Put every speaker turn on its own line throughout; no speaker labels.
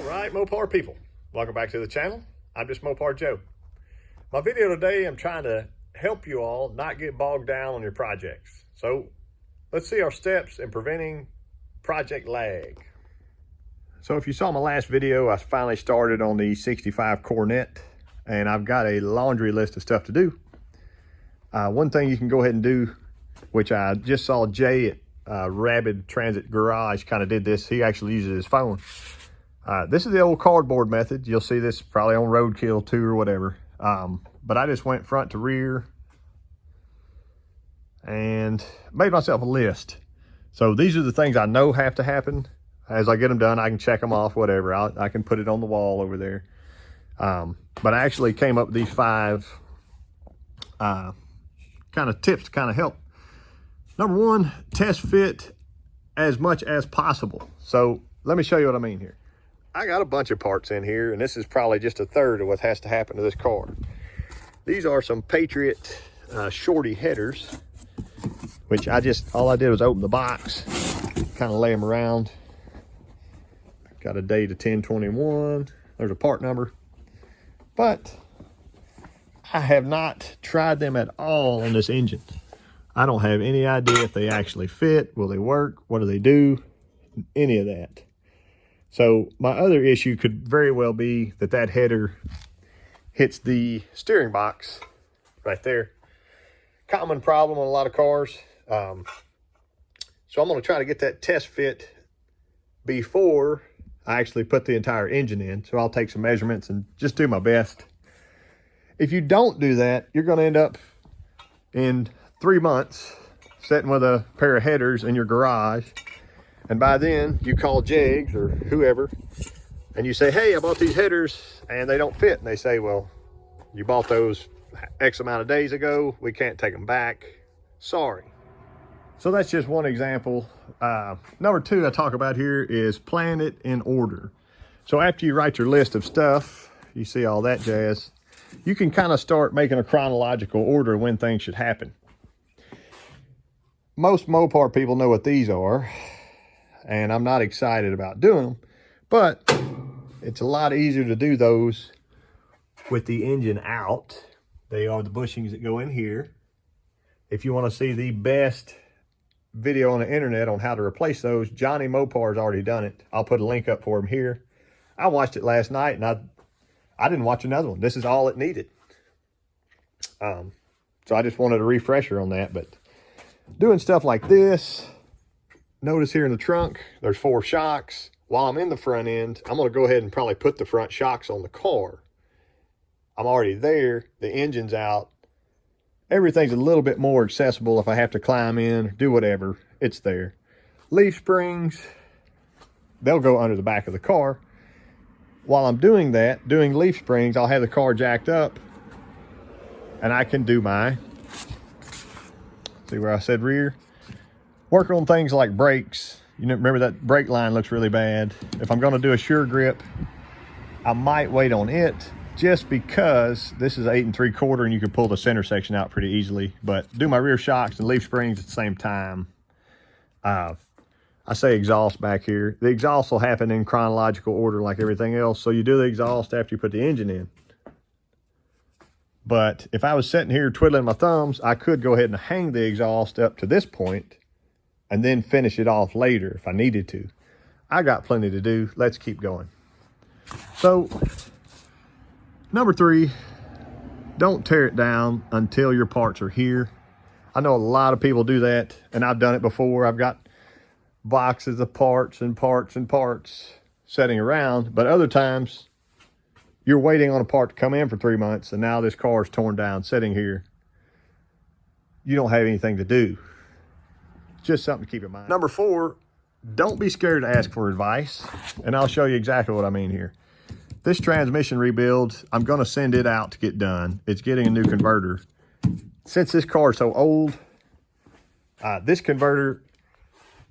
Alright, Mopar people, welcome back to the channel. I'm Justmoparjoe. My video today, I'm trying to help you all not get bogged down on your projects. So let's see our steps in preventing project lag. So if you saw my last video, I finally started on the 65 Coronet, and I've got a laundry list of stuff to do. One thing you can go ahead and do, which I just saw Jay at Rapid Transit Garage kind of did this. He actually uses his phone. This is the old cardboard method. You'll see this probably on Roadkill too or whatever. But I just went front to rear and made myself a list. So these are the things I know have to happen. As I get them done, I can check them off, whatever. I can put it on the wall over there. But I actually came up with these 5 kind of tips to kind of help. Number 1, test fit as much as possible. So let me show you what I mean here. I got a bunch of parts in here, and this is probably just a third of what has to happen to this car. These are some Patriot shorty headers, which all I did was open the box, kind of lay them around. Got a date of 10/21. There's a part number. But I have not tried them at all on this engine. I don't have any idea if they actually fit. Will they work? What do they do? Any of that. So my other issue could very well be that header hits the steering box right there. Common problem on a lot of cars. So I'm going to try to get that test fit before I actually put the entire engine in. So I'll take some measurements and just do my best. If you don't do that, you're going to end up in 3 months sitting with a pair of headers in your garage. And by then you call Jegs or whoever and you say, hey, I bought these headers and they don't fit. And they say, well, you bought those X amount of days ago. We can't take them back. Sorry. So that's just one example. Number 2 I talk about here is plan it in order. So after you write your list of stuff, you see all that jazz, you can kind of start making a chronological order when things should happen. Most Mopar people know what these are, and I'm not excited about doing them, but it's a lot easier to do those with the engine out. They are the bushings that go in here. If you want to see the best video on the internet on how to replace those, Johnny Mopar's already done it. I'll put a link up for him here. I watched it last night, and I didn't watch another one. This is all it needed. So I just wanted a refresher on that, but doing stuff like this, notice here in the trunk, there's 4 shocks. While I'm in the front end, I'm going to go ahead and probably put the front shocks on the car. I'm already there. The engine's out. Everything's a little bit more accessible if I have to climb in, do whatever. It's there. Leaf springs, they'll go under the back of the car. While I'm doing that, doing leaf springs, I'll have the car jacked up and I can do my, see where I said rear? Work on things like brakes. You know, remember that brake line looks really bad. If I'm going to do a sure grip, I might wait on it just because this is 8 3/4 and you can pull the center section out pretty easily. But do my rear shocks and leaf springs at the same time. I say exhaust back here. The exhaust will happen in chronological order like everything else. So you do the exhaust after you put the engine in. But if I was sitting here twiddling my thumbs, I could go ahead and hang the exhaust up to this point and then finish it off later if I needed to. I got plenty to do. Let's keep going. So, number 3, don't tear it down until your parts are here. I know a lot of people do that, and I've done it before. I've got boxes of parts and parts and parts sitting around, but other times you're waiting on a part to come in for 3 months, and now this car is torn down sitting here. You don't have anything to do. Just something to keep in mind. Number 4, don't be scared to ask for advice, and I'll show you exactly what I mean here. This transmission rebuild, I'm going to send it out to get done. It's getting a new converter. Since this car is so old, this converter,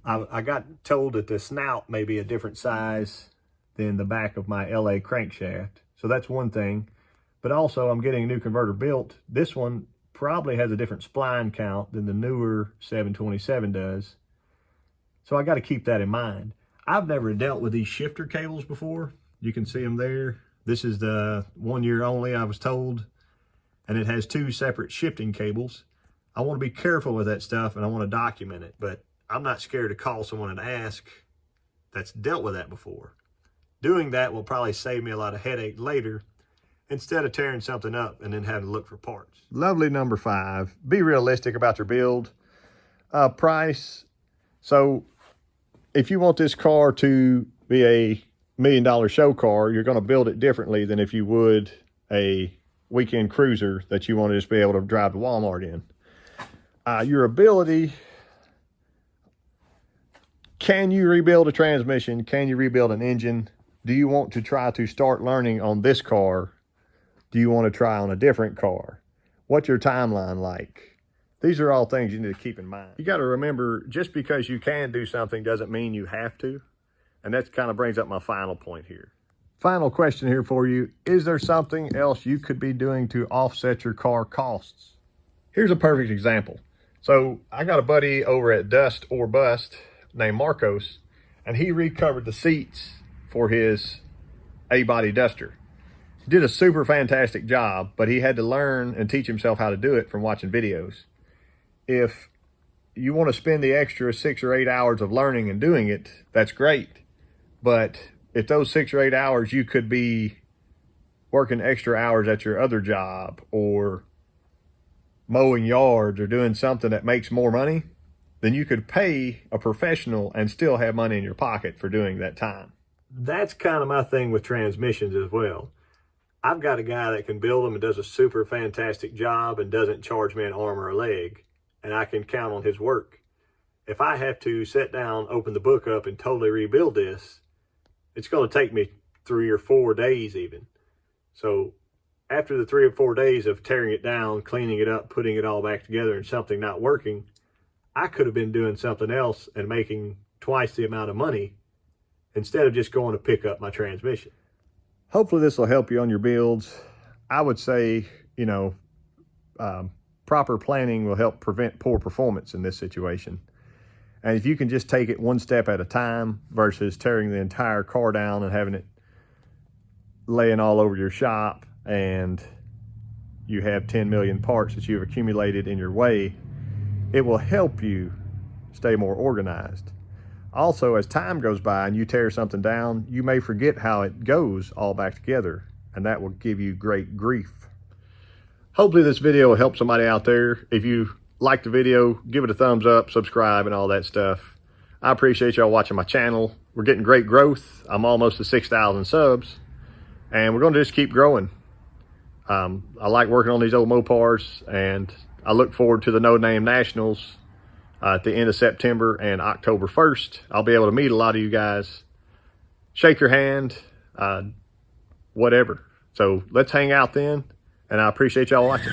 I got told that the snout may be a different size than the back of my LA crankshaft. So that's one thing. But also, I'm getting a new converter built. This one probably has a different spline count than the newer 727 does. So I got to keep that in mind. I've never dealt with these shifter cables before. You can see them there. This is the 1 year only, I was told. And it has 2 separate shifting cables. I want to be careful with that stuff and I want to document it, but I'm not scared to call someone and ask that's dealt with that before. Doing that will probably save me a lot of headache later instead of tearing something up and then having to look for parts. Lovely number 5, be realistic about your build. Price. So if you want this car to be a $1 million show car, you're going to build it differently than if you would a weekend cruiser that you want to just be able to drive to Walmart in. Your ability, can you rebuild a transmission? Can you rebuild an engine? Do you want to try to start learning on this car? Do you want to try on a different car? What's your timeline like? These are all things you need to keep in mind. You got to remember, just because you can do something doesn't mean you have to. And that kind of brings up my final point here. Final question here for you. Is there something else you could be doing to offset your car costs? Here's a perfect example. So I got a buddy over at Dust or Bust named Marcos, and he recovered the seats for his A-body Duster. He did a super fantastic job, but he had to learn and teach himself how to do it from watching videos. If you want to spend the extra 6 or 8 hours of learning and doing it, that's great. But if those 6 or 8 hours, you could be working extra hours at your other job or mowing yards or doing something that makes more money, then you could pay a professional and still have money in your pocket for doing that time. That's kind of my thing with transmissions as well. I've got a guy that can build them and does a super fantastic job and doesn't charge me an arm or a leg, and I can count on his work. If I have to sit down, open the book up, and totally rebuild this, it's going to take me 3 or 4 days even. So after the 3 or 4 days of tearing it down, cleaning it up, putting it all back together and something not working, I could have been doing something else and making twice the amount of money instead of just going to pick up my transmission. Hopefully this will help you on your builds. I would say, proper planning will help prevent poor performance in this situation. And if you can just take it one step at a time versus tearing the entire car down and having it laying all over your shop and you have 10 million parts that you've accumulated in your way, it will help you stay more organized. Also, as time goes by and you tear something down, you may forget how it goes all back together, and that will give you great grief. Hopefully this video will help somebody out there. If you like the video, give it a thumbs up, subscribe, and all that stuff. I appreciate y'all watching my channel. We're getting great growth. I'm almost to 6,000 subs, and we're going to just keep growing. I like working on these old Mopars, and I look forward to the No Name Nationals at the end of September and October 1st. I'll be able to meet a lot of you guys, shake your hand, whatever. So let's hang out then, and I appreciate y'all watching.